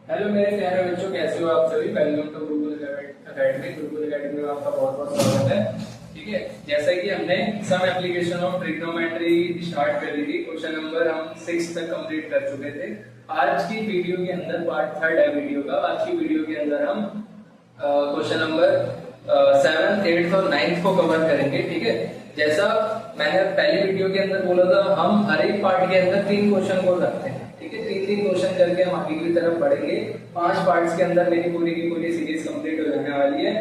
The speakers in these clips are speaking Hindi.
हेलो मेरे प्यारे बच्चों, कैसे हो आप सभी। Welcome to Gurukul Academy. Gurukul Academy में आपका बहुत बहुत स्वागत है। ठीक है, जैसा कि हमने some application of trigonometry start कर दी थी, क्वेश्चन नंबर हम 6 तक कंप्लीट कर चुके थे। आज की वीडियो के अंदर पार्ट 3 है वीडियो का। आज की वीडियो के अंदर हम क्वेश्चन नंबर 7th, 8th और 9th को कवर करेंगे। ठीक है, जैसा मैंने पहले वीडियो के अंदर बोला था, हम हर एक पार्ट के अंदर 3 क्वेश्चन को रखते हैं। ठीक है, 3-3 क्वेश्चन करके हम आगे की तरफ बढ़ेंगे। 5 पार्ट्स के अंदर मेरी पूरी की पूरी सीरीज कंप्लीट हो जाने वाली है।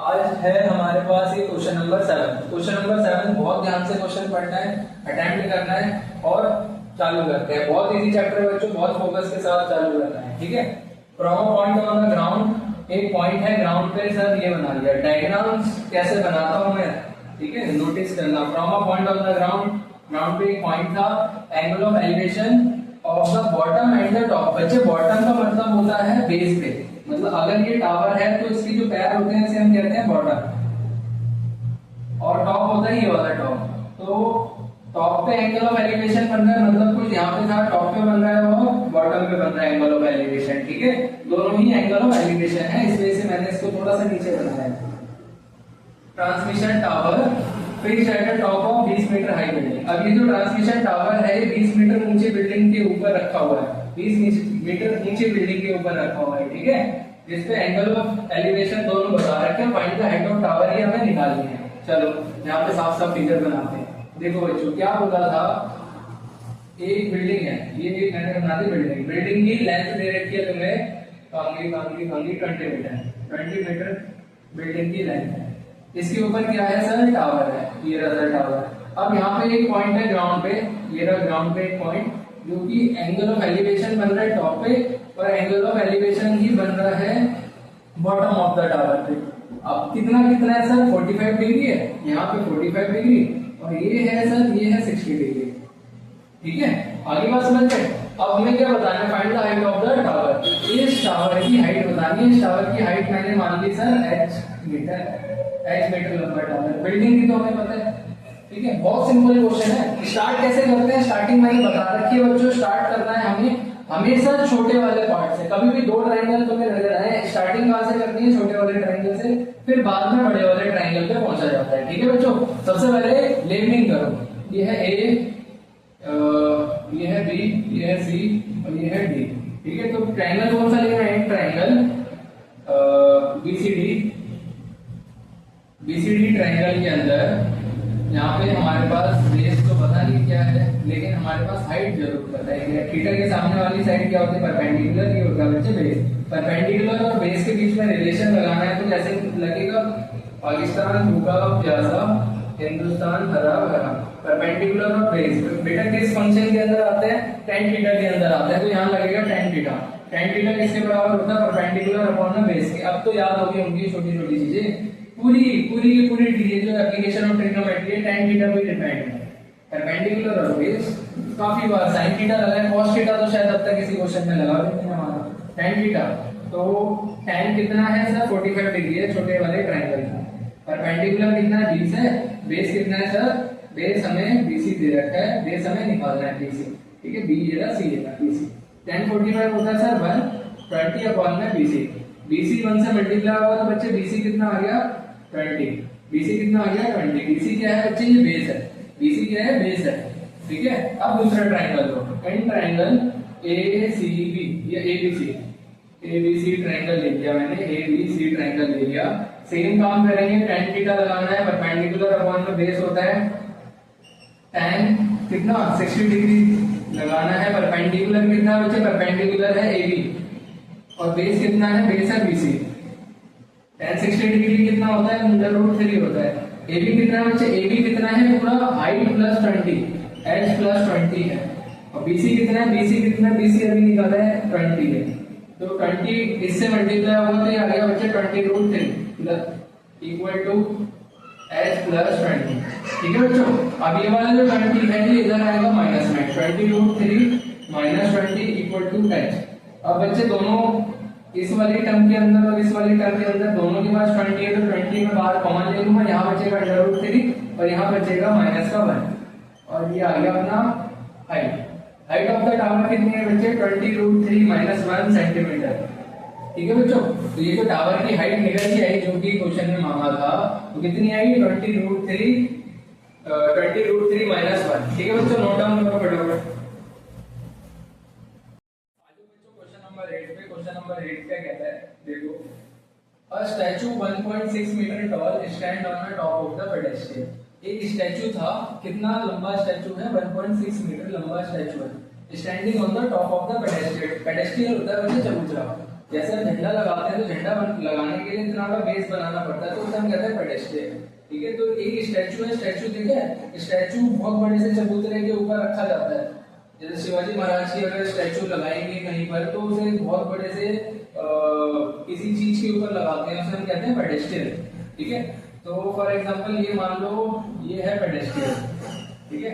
आज है हमारे पास ये क्वेश्चन नंबर 7। क्वेश्चन नंबर 7 बहुत ध्यान से क्वेश्चन पढ़ना है, अटेम्प्ट करना है और चालू करते हैं। बहुत इजी चैप्टर है बच्चों, बहुत फोकस के साथ चालू करना है। ठीक है, from a point on the ground, एक पॉइंट है ग्राउंड पे, सर ये बना लिया। डायग्राम्स कैसे बनाता हूं मैं, ठीक है, नोटिस करना। From a point on the ground, ground पे एक पॉइंट था, angle of elevation of the bottom and the top. बच्चे बॉटम का मतलब होता है बेस पे, मतलब अगर ये टावर है तो इसके जो पैर होते हैं इसे हम कहते हैं बॉटम, और टॉप होता है ये वाला टॉप। तो टॉप पे एंगल ऑफ एलिवेशन बन रहा है, मतलब कुछ यहाँ पे था टॉप पे बन रहा है, वो बॉटम पे बन रहा है एंगल ऑफ एलिवेशन। ठीक है, दोनों ही एंगल ऑफ एलिवेशन है, इस वजह से मैंने इसको थोड़ा सा नीचे बनाया है। Transmission tower fixed at the top of 20 metre high building. अब ये जो ट्रांसमिशन टावर है ये 20 मीटर ऊंचे बिल्डिंग के ऊपर रखा हुआ है, 20 मीटर ऊंचे बिल्डिंग के ऊपर रखा हुआ है। ठीक है, जिसपे एंगल ऑफ एलिवेशन दोनों बता रखे हैं। Find the height of tower, ये हमें निकालनी है। चलो यहाँ पे साफ साफ फिगर बनाते हैं। देखो बच्चों, क्या बोला था, एक बिल्डिंग है, ये मैंने बना दी बिल्डिंग। बिल्डिंग की लेंथ दे रखी है तुम्हें 20 मीटर बिल्डिंग की लेंथ है। इसके ऊपर क्या है सर, टावर है, ये रहा टावर। अब यहाँ पे एक पॉइंट है ग्राउंड पे, ये रहा ग्राउंड पे एक पॉइंट, जो कि एंगल ऑफ एलिवेशन बन रहा है टॉप पे, और एंगल ऑफ एलिवेशन ही बन रहा है बॉटम ऑफ द टावर पे। अब कितना कितना है सर, 45 डिग्री है, यहाँ पे 45 डिग्री, और ये है सर, ये है 60 डिग्री। ठीक है, आगे बात समझ गए। अब हमें क्या बताना है, find the height of the tower. इस टावर की हाइट बतानी है। इस टावर की हाइट मैंने मान ली सर h मीटर लंबा टावर। बिल्डिंग की तो हमें पता है। ठीक है, बहुत सिंपल क्वेश्चन है। स्टार्ट कैसे करते हैं, स्टार्टिंग मैंने बता रखी है बच्चों। स्टार्ट करना है हमें हमेशा छोटे वाले पार्ट से। कभी भी 2 ट्रायंगल तुम्हें नजर आए, स्टार्टिंग कहां से करनी है, छोटे वाले ट्रायंगल से, फिर बाद में बड़े वाले ट्रायंगल पे पहुंचा जाता है। ठीक है बच्चों, सबसे पहले लेबलिंग करो। ये है ए, ये है बी, ये है सी और ये है डी। ठीक है, तो ट्रायंगल कौन सा लेना है, ट्रायंगल बीसीडी ट्रायंगल के अंदर यहाँ पे हमारे पास बेस तो पता नहीं क्या है, लेकिन हमारे पास हाइट जरूर पता है। थीटा के सामने वाली साइड क्या होती है, परपेंडिकुलर, ये होगा बच्चे बेस। परपेंडिकुलर और बेस के बीच में रिलेशन लगाना है, तो जैसे लगेगा पाकिस्तान भूखा प्यासा, हिंदुस्तान हरा भरा। परपेंडिकुलर और बेस बेटा किस फंक्शन के अंदर आते हैं, tan थीटा के अंदर आता है, तो यहाँ लगेगा tan थीटा। tan थीटा किसके बराबर होता है, परपेंडिकुलर अपॉन बेस के। अब तो याद होगी उनकी छोटी छोटी चीजें। पूरी ये जो एप्लीकेशन ऑफ ट्रिग्नोमेट्री है, tan थीटा पे डिपेंड है। परपेंडिकुलर और बेस, काफी बार sin थीटा लगा है, cos थीटा तो शायद अब तक किसी क्वेश्चन में लगा लेकिन हमारा tan थीटा। तो tan कितना है सर, 45 डिग्री है छोटे वाले ट्रायंगल का। परपेंडिकुलर कितना है, 20 है। बेस कितना है सर, बेस हमें BC दे रखा है, बेस हमें निकालना है BC। ठीक है, B ये रहा, C ये रहा, BC। tan 45 होता है सर 120 अपॉन में BC। BC 1 से मल्टीप्लाई होगा तो बच्चे BC कितना आ गया, 20। BC कितना आ गया, 20। BC क्या है बच्चे, ये बेस है। BC क्या है, बेस है। ठीक है, अब दूसरा triangle low, in triangle ACB या ABC ट्रायंगल ले लिया मैंने, ABC ट्रायंगल ले लिया। सेम काम करेंगे, tan थीटा लगाना है, परपेंडिकुलर अपॉन में बेस होता है tan कितना, 60 डिग्री लगाना है। परपेंडिकुलर कितना बच्चे, परपेंडिकुलर है AB, और बेस कितना है, बेस है BC। tan 60 डिग्री कितना होता है, √3 होता है। AB कितना है बच्चे, AB कितना है, पूरा हाइट प्लस 20, h प्लस 20 है। और BC कितना है, BC कितना है, BC अभी निकाला है 20 है। तो 20 इससे मल्टीप्लाई होगा तो ये आ गया बच्चे 20√3 इक्वल टू h प्लस 20। ठीक है बच्चों, अब ये वाला जो 20 है ये इधर आएगा माइनस में, 20√3 माइनस 20 इक्वल टू h। अब बच्चे दोनों इस वाली टर्म के अंदर और इस वाली टर्म के अंदर दोनों के पास 20 है, तो 20 में बाहर कॉमन ले लूंगा, यहाँ बचेगा √3 और यहाँ बचेगा -1, और ये आ गया अपना height. Height of the tower कितनी है बच्चे? 20√3 - 1 सेंटीमीटर। ठीक है बच्चों, तो ये जो टावर की हाइट निकल के आई जो कि क्वेश्चन में मांगा था, वो कितनी आई? 20√3 -1। ठीक है बच्चों, नोट डाउन करो फटाफट। क्वेश्चन नंबर 8 पे, क्वेश्चन नंबर 8 क्या कहता है देखो, a statue 1.6 metre tall stand on the top of the pedestrian. एक स्टैचू था, कितना लंबा स्टैचू है? 1.6 मीटर लंबा स्टैचू है, standing on the top of the pedestrian. Pedestrian होता है बच्चे चबूतरा, जैसे झंडा लगाते हैं तो झंडा लगाने के लिए इतना बड़ा बेस बनाना पड़ता है, तो उसे हम कहते हैं पेडेस्ट्रियन। ठीक है, तो एक स्टैचू है, स्टैचू देखे, स्टैचू बहुत बड़े से चबूतरे के ऊपर रखा जाता है। जैसे शिवाजी महाराज की अगर स्टैचू लगाएंगे कहीं पर, तो उसे बहुत बड़े से किसी चीज के ऊपर लगाते हैं, उसे हम कहते हैं पेडेस्ट्रियन। ठीक है, तो फॉर एग्जांपल ये मान लो ये है पेडेस्ट्रियन। ठीक है,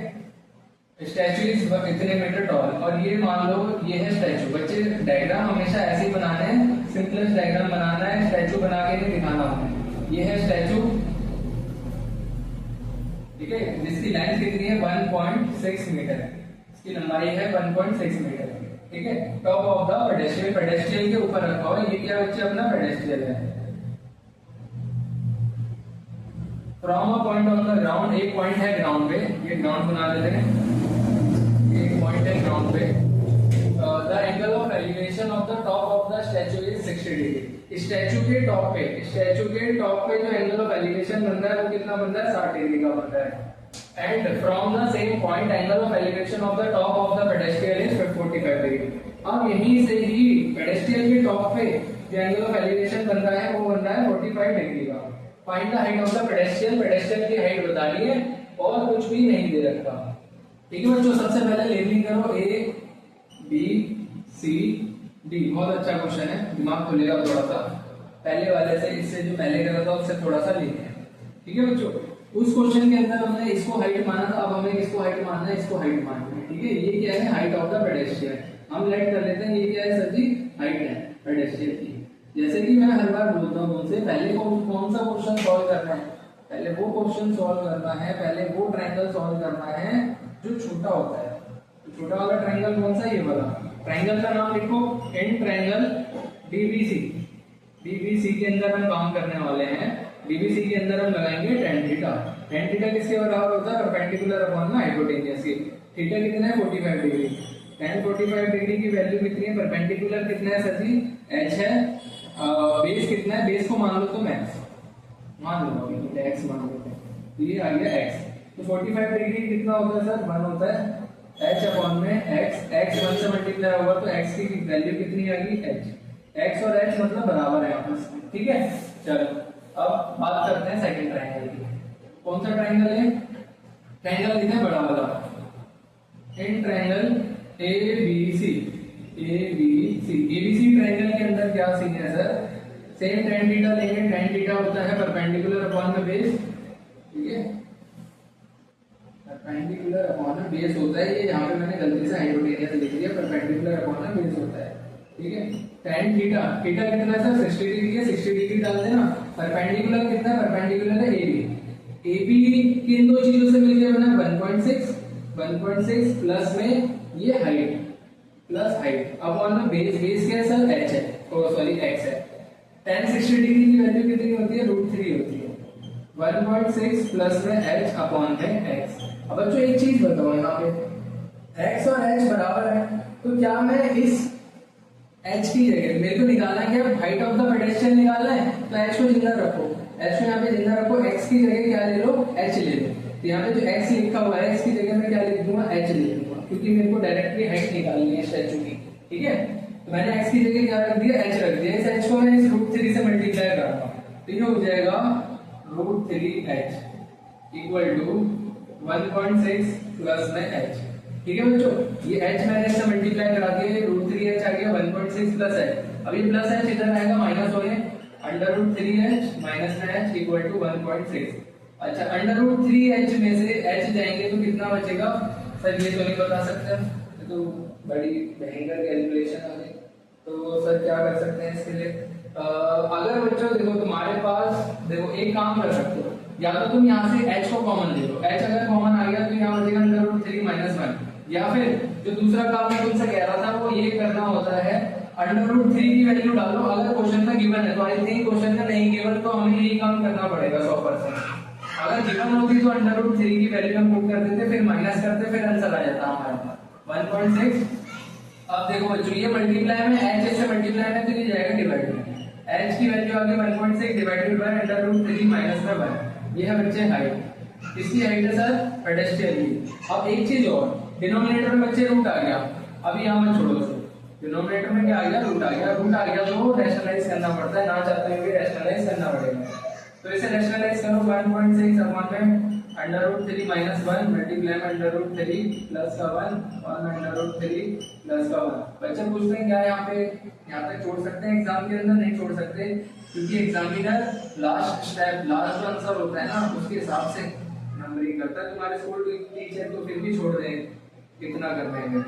स्टैचू इज इतने मीटर टॉल, और ये मान लो ये है स्टैचू। बच्चे डायग्राम हमेशा ऐसे ही बनाने हैं, सिंपलेस्ट डायग्राम बनाना है, स्टैचू बना के नहीं दिखाना हमें। ये है स्टैचू, ठीक है, जिसकी लेंथ कितनी है? 1.6 मीटर है, इसकी लंबाई है 1.6 मीटर। ठीक है, top of the pedestrian, pedestrian के ऊपर रखा हुआ, ये क्या बच्चे अपना पेडेस्ट्रियन है। From a point on the ground, एक पॉइंट है ग्राउंड पे, ये ग्राउंड बना लेते हैं, एक पॉइंट है ग्राउंड पे। The angle of elevation of the top of the statue is 60 degree. Statue के टॉप पे, स्टैचू के टॉप पे जो एंगल ऑफ एलिवेशन बन रहा है वो कितना बन रहा है? 60 डिग्री का बन रहा है। And from the same point angle of elevation of the top of the pedestrian is 45 degree. अब यहीं से ही पेडेस्ट्रियन के टॉप पे जो एंगल ऑफ एलिवेशन बन रहा है वो बन रहा है 45 डिग्री का। Find the height of the pedestrian, pedestrian की हाइट बता दी है और कुछ भी नहीं दे रखा। ठीक है बच्चों, सबसे पहले लेबलिंग करो A B C D। बहुत अच्छा क्वेश्चन है, दिमाग खुलेगा थोड़ा सा, पहले वाले से इससे जो पहले करा था उससे थोड़ा सा लेते हैं। ठीक है बच्चों, उस क्वेश्चन के अंदर हमने इसको हाइट माना था, अब हमें इसको हाइट मानना है, इसको हाइट मानना है। ठीक है, ये क्या है? Height of the pedestrian. हम लेट कर लेते हैं, ये क्या है सर जी? हाइट है पेडेस्ट्रियन की। जैसे कि मैं हर बार बोलता हूँ उनसे, पहले कौन सा क्वेश्चन सॉल्व करना है? पहले वो क्वेश्चन सॉल्व करना है, पहले वो ट्रायंगल सॉल्व करना है जो छोटा होता है। तो छोटा वाला ट्रायंगल कौन सा? ये वाला। ट्रायंगल का नाम लिखो, इन ट्रायंगल डीबीसी। डीबीसी के अंदर हम काम करने वाले हैं, डीबीसी के अंदर हम लगाएंगे tan थीटा। tan थीटा किसके बराबर होता है? परपेंडिकुलर अपॉन ना हाइपोटेन्यूज के। थीटा कितना है? 45 डिग्री। tan 45 डिग्री की वैल्यू कितनी है? परपेंडिकुलर कितना है सर जी? h है। बेस कितना है? बेस को मान लो तुम x, मान लो x मान लो, तो ये आ गया x। तो 45 डिग्री कितना होता है सर? 1 होता है। h अपॉन में x, x 1 से मल्टीप्लाई होगा तो x की वैल्यू कितनी आ गई? h। x और h मतलब बराबर है आपस में। ठीक है, चलो अब बात करते हैं सेकंड ट्रायंगल की। कौन सा ट्रायंगल है? ट्रायंगल लिखते हैं बड़ा वाला, in triangle ABC। ABC triangle के अंदर क्या सीन है सर? सेम tan थीटा लेंगे, tan थीटा होता है परपेंडिकुलर अपॉन द बेस। ठीक है, परपेंडिकुलर अपॉन द बेस होता है, ये यहाँ पे मैंने गलती से हाइपोटेन्यूज लिख दिया, परपेंडिकुलर अपॉन द बेस होता है। ठीक है, tan थीटा, थीटा कितना है सर? 60 डिग्री है, 60 डिग्री डाल देना। परपेंडिकुलर कितना है? परपेंडिकुलर है AB किन दो चीजों से मिलकर बना? 1.6 प्लस में ये हाइट, प्लस हाइट अपॉन में बेस। बेस क्या है सर? h है, सॉरी x है। tan 60 डिग्री की वैल्यू कितनी होती है? √3 होती है। 1.6 प्लस में h अपॉन में x। अब बच्चों एक चीज बताओ, यहाँ पे x और h बराबर है, तो क्या मैं इस h की जगह, मेरे को निकालना है क्या? हाइट ऑफ द पेडेस्ट्रियन निकालना है, तो h को जिंदा रखो, h को यहाँ पे जिंदा रखो, x की जगह क्या ले लो? h ले लो। तो यहाँ पे जो x लिखा हुआ है, x की जगह मैं क्या लिख दूंगा? h लिख दूंगा, क्योंकि मेरे को डायरेक्टली हाइट निकालनी है स्टैचू की। ठीक है, तो मैंने x की जगह क्या रख दिया? h रख दिया। इस h को मैं इस √3 से मल्टीप्लाई करूंगा, तो ये हो जाएगा √3h इक्वल टू 1.6 प्लस में h। ठीक है बच्चों, ये h मैंने इससे मल्टीप्लाई करा दिया, √3h आ गया 1.6 प्लस h। अब ये प्लस h इधर आएगा, माइनस हो गया, √3h माइनस में h इक्वल टू 1.6। अच्छा, √3h में से h जाएंगे तो कितना बचेगा सर? ये तो नहीं बता सकते, तो बड़ी भयंकर कैलकुलेशन आ गई। तो सर क्या कर सकते हैं इसके लिए? अगर बच्चों देखो तुम्हारे पास, देखो एक काम कर सकते हो, या तो तुम यहाँ से h को कॉमन ले लो, h अगर कॉमन आ गया तो यहाँ बचेगा √3 - 1, या फिर जो दूसरा काम मैं तुमसे कह रहा था वो ये करना होता है, √3 की वैल्यू डालो। अगर क्वेश्चन में गिवन है तो आई थिंक क्वेश्चन में नहीं गिवन तो हमें यही काम करना पड़ेगा 100%। अगर गिवन होती तो √3 की वैल्यू हम पुट कर देते, फिर माइनस करते, फिर आंसर आ जाता हमारे पास 1.6। अब देखो बच्चों ये मल्टीप्लाई में h से मल्टीप्लाई में तो ये जाएगा डिवाइड में, h की वैल्यू आ गई 1.6 डिवाइडेड बाय √3 माइनस में 1। ये है बच्चे हाइट, इसकी हाइट है सर पेडेस्ट्रियन की। अब एक चीज और, डिनोमिनेटर में बच्चे रूट आ गया, अभी यहाँ मत छोड़ो उसको, डिनोमिनेटर में क्या आ गया, रूट आ गया। रूट आ गया तो रैशनलाइज करना पड़ता है, ना चाहते हुए भी रैशनलाइज करना पड़ेगा। तो इसे रैशनलाइज करो 1.6 अपॉन में √3 माइनस 1 मल्टीप्लाई में √3 प्लस का 1 और √3 प्लस का 1। बच्चे पूछते हैं क्या यहाँ पे, यहाँ तक छोड़ सकते हैं एग्जाम के अंदर? नहीं छोड़ सकते, क्योंकि एग्जामिनर लास्ट स्टेप, लास्ट जो आंसर होता है ना उसके हिसाब से नंबरिंग करता है। तुम्हारे स्कूल टीचर तो फिर भी छोड़ दें इतना करने में,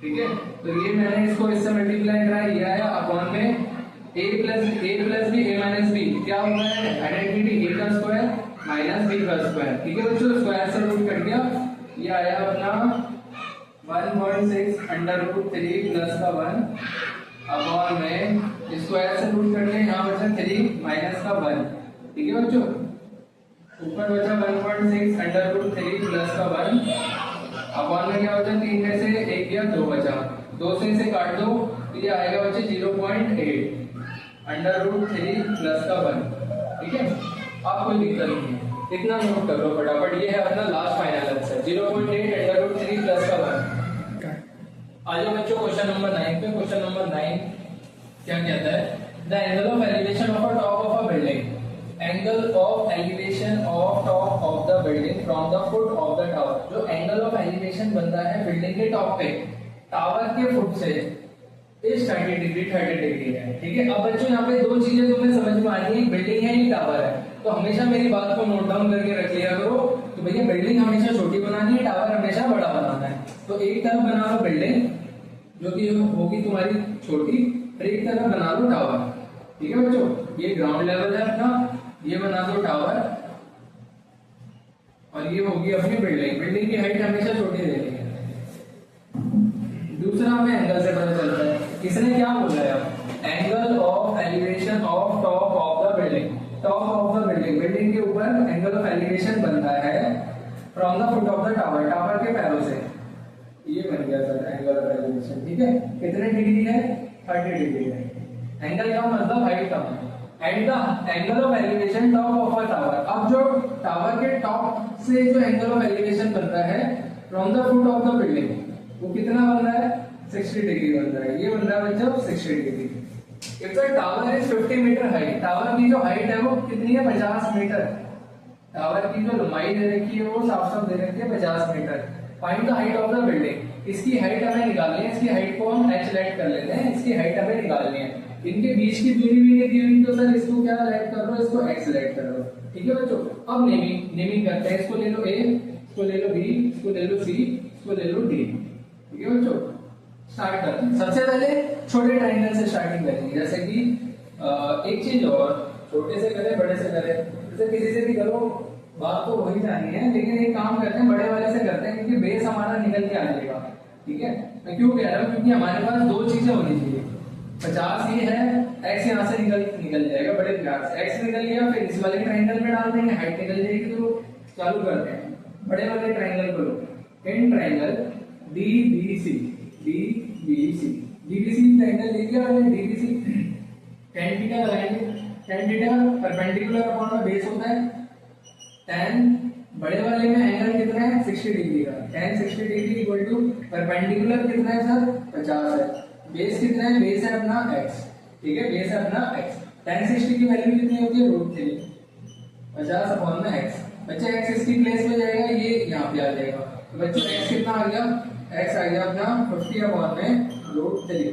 ठीक है। तो ये मैंने इसको इससे मल्टीप्लाई करा लिया है अपॉन में a plus B a minus B, क्या होगा है आइडेंटिटी, a का स्क्वायर माइनस b का स्क्वायर, ठीक है बच्चों। स्क्वायर से रूट कट गया, ये आया अपना 1.6 √3 प्लस का 1 अपॉन में स्क्वायर से रूट कट गया, यहाँ बचा 3 माइनस का 1, ठीक है बच्चों। ऊपर बचा 1.6 √3 प्लस का 1 अपॉन में क्या बचा, 3 में से 1 गया 2 बचा, 2 से इसे काट दो तो ये आएगा बच्चे 0.8 √3 प्लस का 1, ठीक है। अब कोई दिक्कत नहीं है, इतना नोट कर लो फटाफट। ये है अपना लास्ट फाइनल आंसर 0.8 √3 प्लस का 1। आ जाओ बच्चों क्वेश्चन नंबर 9 पे। क्वेश्चन नंबर 9 क्या कहता है, the angle of elevation of a top of a building, angle of elevation of top of the building from the foot of the tower. जो एंगल ऑफ एलिवेशन बनता है बिल्डिंग के टॉप पे टावर के फुट से इस 30 डिग्री है, ठीक है। अब बच्चों यहाँ पे दो चीजें तुम्हें समझ में आनी है, बिल्डिंग है या टावर है। तो हमेशा मेरी बात को नोट डाउन करके रख लिया करो तो भैया बिल्डिंग हमेशा छोटी बनानी है, टावर हमेशा बड़ा बनाना है। तो एक तरफ बना लो बिल्डिंग जो कि होगी तुम्हारी छोटी, और एक तरफ बना लो टावर, ठीक है बच्चों। ये ग्राउंड लेवल है अपना, ये बना दो टावर और ये होगी अपनी बिल्डिंग। बिल्डिंग की हाइट हमेशा छोटी रहती है। दूसरा हमें एंगल से पता चलता है, इसने क्या बोला है, angle of elevation of top of the building, top of the building, building के ऊपर एंगल ऑफ एलिवेशन बनता है from the foot of the tower, tower के पैरों से। ये बन गया सर एंगल ऑफ एलिवेशन, ठीक है। कितने डिग्री है, 30 डिग्री है। एंगल का मतलब हाइट का, and the angle of elevation top of a tower. अब जो टावर के टॉप से जो एंगल ऑफ एलिवेशन बनता है from the foot of the building, वो कितना बन रहा है, 60 डिग्री बन रहा है। ये बन रहा है बच्चों 60 degree. If the tower is 50 metre height, tower की जो हाइट है वो कितनी है, 50 मीटर। टावर की जो लंबाई दे रखी है वो साफ दे रखी है 50 metre. Find the height of the building, इसकी हाइट हमें निकालनी है। इसकी हाइट को हम h लेट कर लेते हैं, इसकी हाइट हमें निकालनी है। इनके बीच की दूरी भी नहीं दी हुई तो सर इसको क्या लेट कर लो, इसको x लेट कर लो, ठीक है बच्चों। अब नेमिंग करते हैं, इसको ले लो a, इसको ले लो b, इसको ले लो c, इसको ले लो d, ठीक है बच्चों। स्टार्ट करते हैं। सबसे पहले छोटे ट्रायंगल से स्टार्टिंग करेंगे, जैसे कि एक चीज और, छोटे से करें बड़े से करें, जैसे किसी से भी करो बात तो वही जानी है, लेकिन एक काम करते हैं बड़े वाले से करते हैं क्योंकि बेस हमारा निकल के आ जाएगा, ठीक है। मैं क्यों कह रहा हूँ, क्योंकि हमारे पास दो चीजें होनी चाहिए। 50 ये है, x यहाँ से निकल जाएगा बड़े प्यार से, x निकल गया, फिर इस वाले ट्रायंगल में डाल देंगे, हाइट निकल जाएगी। तो चालू करते हैं बड़े वाले ट्रायंगल को लो, in triangle DBC, DBC triangle ले लिया मैंने, DBC tan थीटा लगाएंगे, tan थीटा परपेंडिकुलर अपॉन में बेस होता है। tan बड़े वाले में एंगल कितना है, 60 डिग्री का, tan 60 degree equal to perpendicular कितना है सर, 50 है। बेस कितना है, बेस है अपना x, ठीक है, बेस है अपना x। tan 60 की वैल्यू कितनी होती है, √3, 50 अपॉन में x। बच्चे x इसकी प्लेस में जाएगा, ये यहाँ पे आ जाएगा। तो बच्चों x कितना आ गया, x आ गया अपना 50 अपॉन में √3,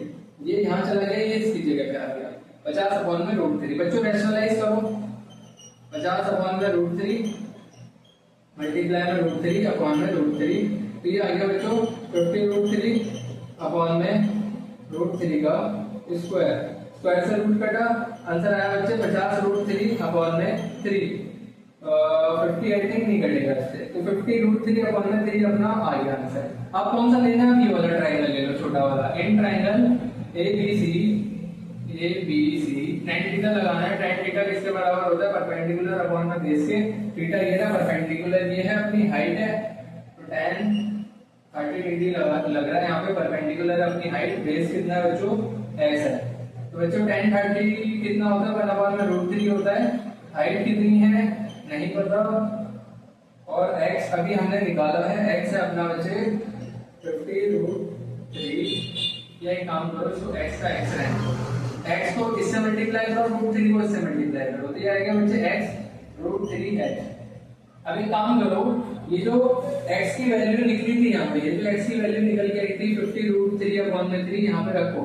ये यहाँ चला गया, ये इसकी जगह पे आ गया 50 अपॉन में √3। बच्चों रैशनलाइज करो, 50 अपॉन में √3 मल्टीप्लाई में √3 अपॉन में √3, तो ये आ गया बच्चों 50 √3 अपॉन में √3 का स्क्वायर। स्क्वायर से रूट कटा, आंसर आया बच्चे 50 √3 अपॉन में 3। 50 आई थिंक नहीं कटेगा इससे, तो 50√3/3 अपना आ गया आंसर। अब कौन सा लेना है, ये वाला ट्राइंगल ले लो, छोटा वाला इन ट्राइंगल ABC 90 थीटा लगाना है। tan थीटा किसके बराबर होता है, परपेंडिकुलर अपॉन में बेस के, थीटा ये रहा, परपेंडिकुलर ये है, अपनी हाइट है, तो tan 30 डिग्री लग रहा है यहाँ पे, परपेंडिकुलर अपनी हाइट, बेस कितना है बच्चों, x है। तो बच्चों tan 30 कितना होता है, 1/√3 होता है। हाइट कितनी है नहीं पता, और x अभी हमने निकाला है, x है अपना बच्चे 50√3। या एक काम करो, इसको x का x है, x को इससे मल्टीप्लाई करो, √3 को इससे मल्टीप्लाई करो, तो ये आएगा बच्चे x√3h। अब एक काम करो, ये जो x की वैल्यू निकली थी यहाँ पे, ये जो x की वैल्यू निकल के आई थी 50√3/3 यहाँ पे रखो,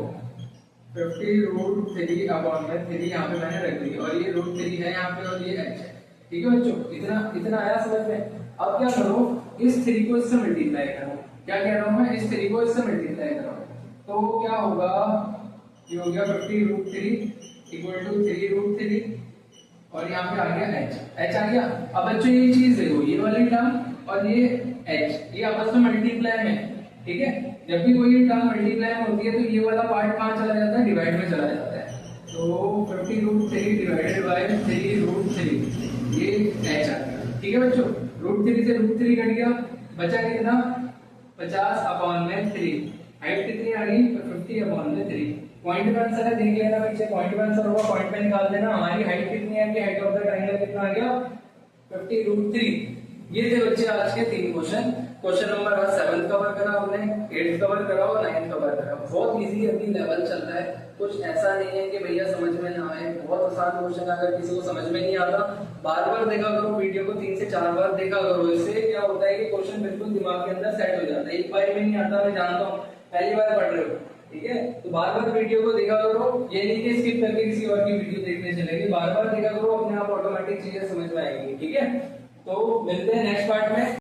50√3/3 यहाँ पे मैंने रख दी, और ये √3 है यहाँ पे, और ये h है। ठीक है बच्चों, इतना आया समझ में। अब क्या करो, इस 3 को इससे मल्टीप्लाई करो, क्या कह रहा हूँ मैं, इस 3 को इससे मल्टीप्लाई करो, तो क्या होगा, ये हो गया 50√3 = 3√3, और यहाँ पे आ गया h आ गया। अब बच्चों ये चीज देखो, ये वाली टर्म और ये h, ये आपस में मल्टीप्लाई में, ठीक है। जब भी कोई टर्म मल्टीप्लाई में होती है, तो ये वाला पार्ट कहाँ चला जाता है, डिवाइड में चला जाता है। तो 50√3 डिवाइडेड बाय 3√3, ये h आ गया। ठीक है बच्चों, √3 से √3 कट गया, बचा कितना, 50/3। हाइट कितनी आ गई, 50/3। पॉइंट का आंसर है, देख लेना बच्चे, पॉइंट का आंसर होगा, पॉइंट पे निकाल देना। हमारी हाइट कितनी है, हाइट ऑफ द ट्रायंगल कितना आ गया, 50√3। ये थे बच्चे आज के 3 क्वेश्चन। क्वेश्चन नंबर 7 कवर करा हमने, 8 कवर करा और 9 कवर करा। बहुत इजी अभी लेवल चल रहा है, कुछ ऐसा नहीं है कि भैया समझ में ना आए, बहुत आसान क्वेश्चन। अगर किसी को समझ में नहीं आता, बार बार देखा करो वीडियो को, 3 से 4 बार देखा करो। इससे क्या होता है कि क्वेश्चन बिल्कुल दिमाग के अंदर सेट हो जाता है। एक बार में नहीं आता, मैं जानता हूँ, पहली बार पढ़ रहे हो, ठीक है, तो बार बार वीडियो को देखा करो। ये नहीं कि स्किप करके किसी और की वीडियो देखने चलेगी, बार बार देखा करो, अपने आप ऑटोमेटिक चीजें समझ में आएंगी। ठीक है, तो मिलते हैं नेक्स्ट पार्ट में।